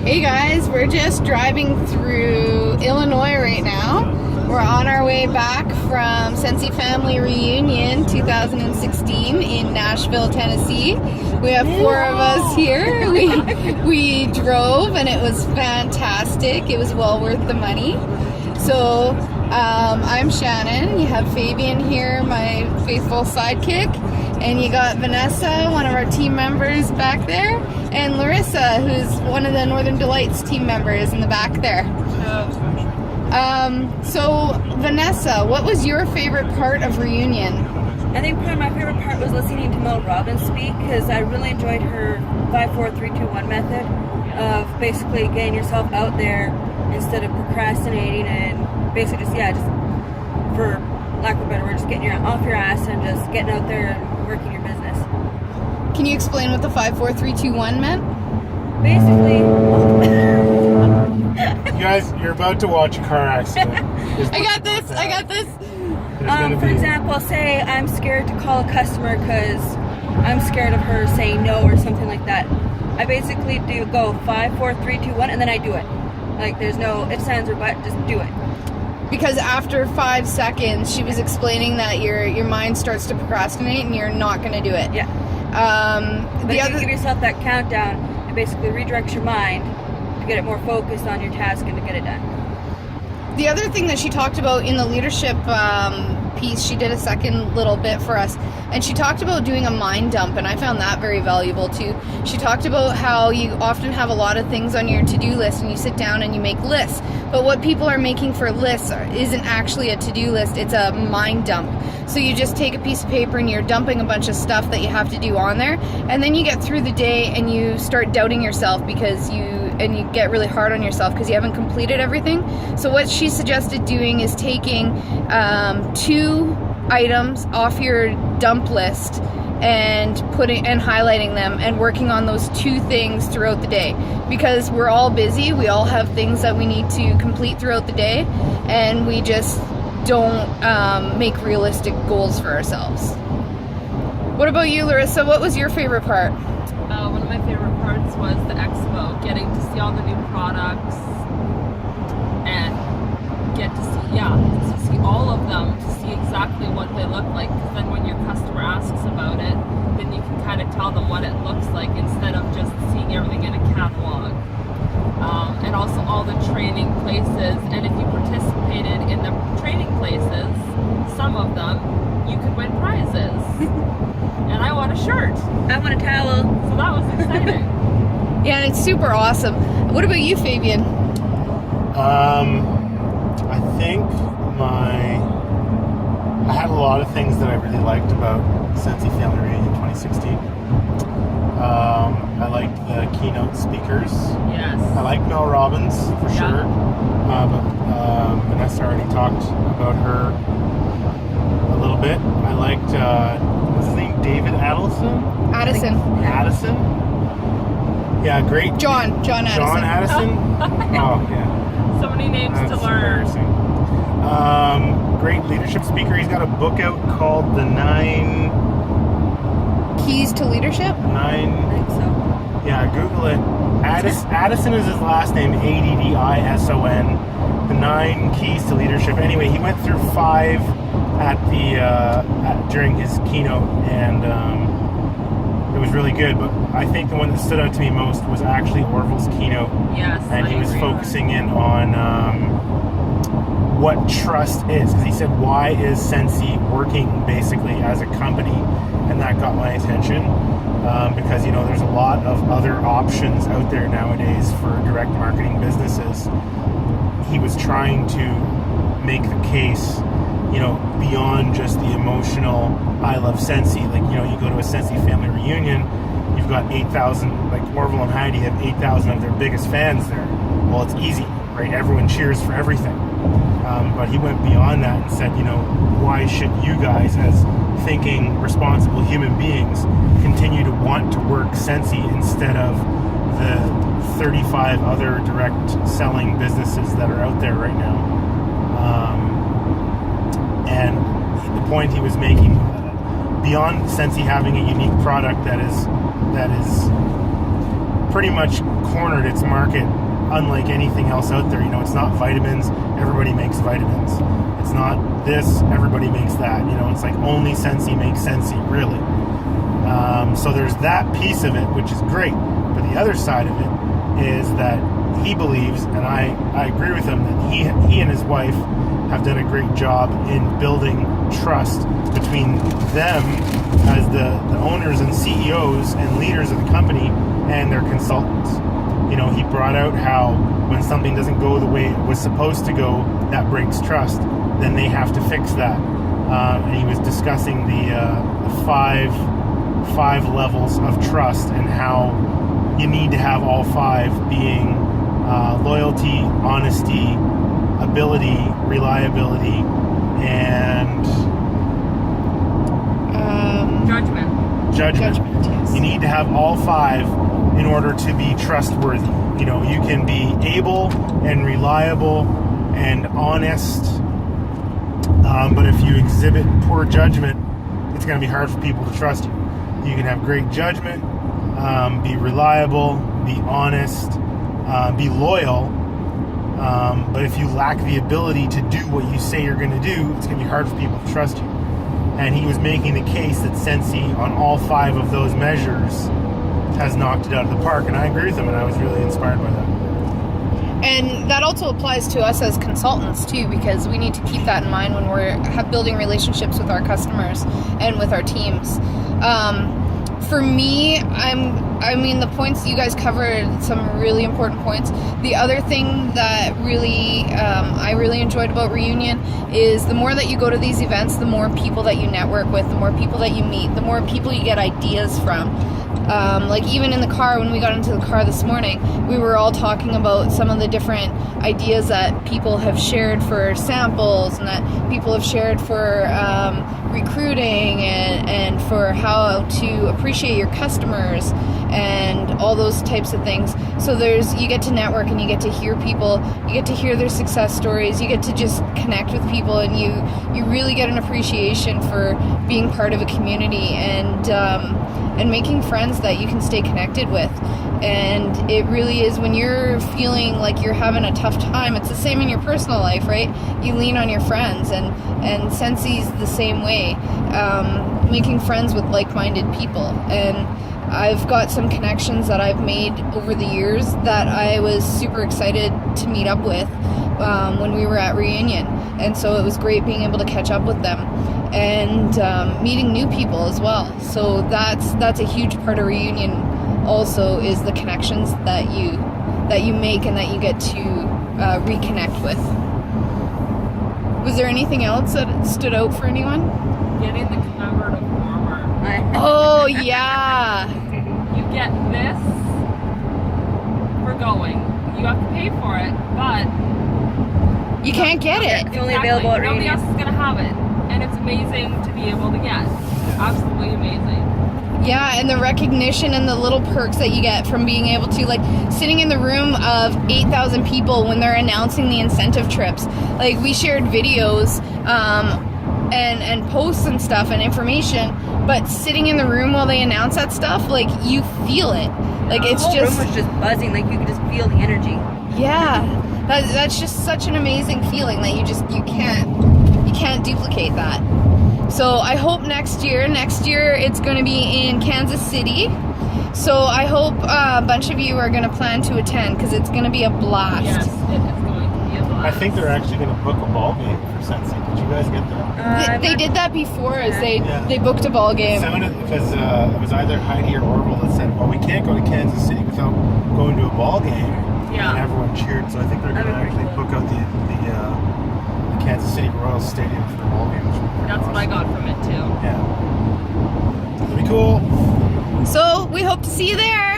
Hey guys, we're just driving through Illinois right now. We're on our way back from Scentsy Family Reunion 2016 in Nashville, Tennessee. We have 4 of us here. We drove and it was fantastic. It was well worth the money. So I'm Shannon. You have Fabian here, my faithful sidekick. And you got Vanessa, one of our team members back there, and Larissa, who's one of the Northern Delights team members in the back there. So Vanessa, what was your favorite part of Reunion? I think probably my favorite part was listening to Mel Robbins speak, because I really enjoyed her 5-4-3-2-1 method of basically getting yourself out there instead of procrastinating and basically just for lack of a better word, just getting off your ass and just getting out there and working your business. Can you explain what the 5-4-3-2-1 meant? Basically, you guys, you're about to watch a car accident. I got this. For example, say I'm scared to call a customer because I'm scared of her saying no or something like that. I basically go 5-4-3-2-1 and then I do it. Like there's no ifs, ands, or buts, just do it. Because after 5 seconds, she was explaining that your mind starts to procrastinate and you're not going to do it. Yeah. But if you give yourself that countdown, it basically redirects your mind to get it more focused on your task and to get it done. The other thing that she talked about in the leadership piece, she did a second little bit for us, and she talked about doing a mind dump, and I found that very valuable too. She talked about how you often have a lot of things on your to-do list and you sit down and you make lists, but what people are making for lists isn't actually a to-do list, it's a mind dump. So you just take a piece of paper and you're dumping a bunch of stuff that you have to do on there, and then you get through the day and you start doubting yourself because you get really hard on yourself because you haven't completed everything. So what she suggested doing is taking 2 items off your dump list and highlighting them and working on those 2 things throughout the day, because we're all busy, we all have things that we need to complete throughout the day, and we just don't make realistic goals for ourselves. What about you, Larissa? What was your favorite part? One of my favorite parts was the expo, getting to see all the new products and get to see all of them, to see exactly what they look like, because then when your customer asks about it, then you can kind of tell them what it looks like instead of just seeing everything in a catalog. And also all the training places, and if you participated in the training places, some of them, you could win prizes. And I want a shirt. I want a towel. So that was exciting. Yeah, and it's super awesome. What about you, Fabian? I think I had a lot of things that I really liked about Scentsy Family Reunion 2016. I liked the keynote speakers. Yes. I like Mel Robbins for sure. But Vanessa already talked about her a little bit. I liked what's his name? David Addison. Yeah, great. John Addison. John Addison. Oh yeah. So many names to learn. Great leadership speaker. He's got a book out called The 9 Keys to Leadership? 9. I think so. Yeah, Google it. Addison is his last name, Addison. The 9 Keys to Leadership. Anyway, he went through 5 during his keynote, and it was really good. But I think the one that stood out to me most was actually Orville's keynote. Yes. And he was focusing in on what trust is, because he said, why is Scentsy working basically as a company? And that got my attention, because there's a lot of other options out there nowadays for direct marketing businesses. He was trying to make the case, beyond just the emotional I love Scentsy. Like, you go to a Scentsy Family Reunion, you've got 8,000, like Orville and Heidi have 8,000 of their biggest fans there. Well, it's easy, right? Everyone cheers for everything. But he went beyond that and said, why should you guys, as thinking responsible human beings, continue to want to work Scentsy instead of the 35 other direct selling businesses that are out there right now? And the point he was making, beyond Scentsy having a unique product that is pretty much cornered its market unlike anything else out there. You know, it's not vitamins, everybody makes vitamins. It's not this, everybody makes that. You know, it's like only Scentsy makes Scentsy, really. So there's that piece of it, which is great. But the other side of it is that he believes, and I agree with him, that he and his wife have done a great job in building trust between them as the owners and CEOs and leaders of the company and their consultants. You know, he brought out how when something doesn't go the way it was supposed to go, that breaks trust. Then they have to fix that. And he was discussing the five levels of trust and how you need to have all five, being loyalty, honesty, ability, reliability, and judgment. Yes. You need to have all five in order to be trustworthy. You know, you can be able and reliable and honest, but if you exhibit poor judgment, it's going to be hard for people to trust you. You can have great judgment, be reliable, be honest, be loyal, but if you lack the ability to do what you say you're going to do, it's going to be hard for people to trust you. And he was making the case that Scentsy, on all five of those measures, has knocked it out of the park. And I agree with him, and I was really inspired by that. And that also applies to us as consultants too, because we need to keep that in mind when we're building relationships with our customers and with our teams. For me, I mean, the points you guys covered, some really important points. The other thing that really I really enjoyed about Reunion is the more that you go to these events, the more people that you network with, the more people that you meet, the more people you get ideas from. Like even in the car, when we got into the car this morning, we were all talking about some of the different ideas that people have shared for samples and that people have shared for recruiting and for how to appreciate your customers and all those types of things. So you get to network and you get to hear people, you get to hear their success stories, you get to just connect with people, and you really get an appreciation for being part of a community and making friends that you can stay connected with. And it really is, when you're feeling like you're having a tough time, it's the same in your personal life, right? You lean on your friends, and Scentsy's the same way, making friends with like-minded people. And I've got some connections that I've made over the years that I was super excited to meet up with when we were at Reunion. And so it was great being able to catch up with them and meeting new people as well. So that's a huge part of Reunion also, is the connections that you make and that you get to reconnect with. Was there anything else that stood out for anyone? Getting the commemorative warmer. Oh, yeah. You get this for going. You have to pay for it, but You can't get it. It's only available at Nobody Reunion. else is going to have it. And it's amazing to be able to get. Absolutely amazing. Yeah, and the recognition and the little perks that you get from being able to, like, sitting in the room of 8,000 people when they're announcing the incentive trips. Like, we shared videos and posts and stuff and information, but sitting in the room while they announce that stuff, like, you feel it. Like, it's The whole just... room was just buzzing. Like, you could just feel the energy. Yeah, that's just such an amazing feeling that you can't duplicate that. So I hope next year it's going to be in Kansas City. So I hope a bunch of you are going to plan to attend, because it's going to be a blast. Yes, it is going to be a blast. I think they're actually going to book a ball game for Scentsy. Did you guys get that? They did that before, as Yeah. they booked a ball game. Because it was either Heidi or Orville that said, well, we can't go to Kansas City without going to a ball game. Yeah. And everyone cheered, so I think they're going to actually book out the Kansas City Royals Stadium for the ball game. Which would be That's awesome. what I got from it too. Yeah. It'll be cool. So we hope to see you there.